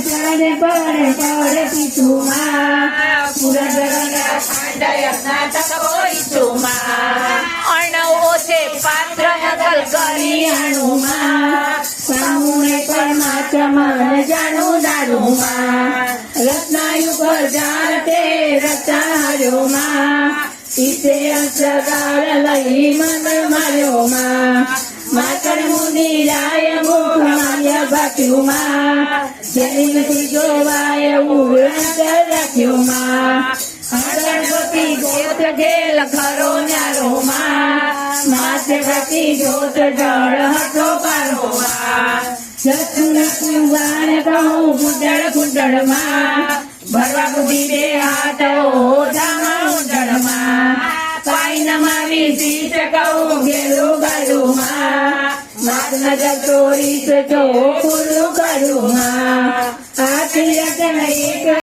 ચરણે પડે પડે પીછુમાં પૂરા જગન્ના ખાંડયના તકોઈ ચુમા અણવો છે પાત્ર નકલ કરિયાણુમાં સામુને પરમાત્મા જાણું દારૂમાં રત્નાયુ પર જાતે રચાર્યોમાં ઈસે અંશકાર લઈ મન માર્યોમાં માતર મુનિ રાય મુખ માન્ય ભાગ્યુમાં જેની નથી જોવાય ઉગ્ર રાખ્યુમાં ગણપતિ ગોત ગેલ ખરો ન્યારોમાં માથે ભક્તિ જોત જળ હતો પારોમાં જસુન કુંવાણ કહું ગુંડળ ગુંડળમાં ભરવા બુદ્ધિ બે હાથ ઓઢામાં ઉંડળમાં પાઈ નમાવી શીશ કહું ગેલું ગળુમાં માત નજર ચોરીશ જો ખુલ્લું ગળુમાં આથી એક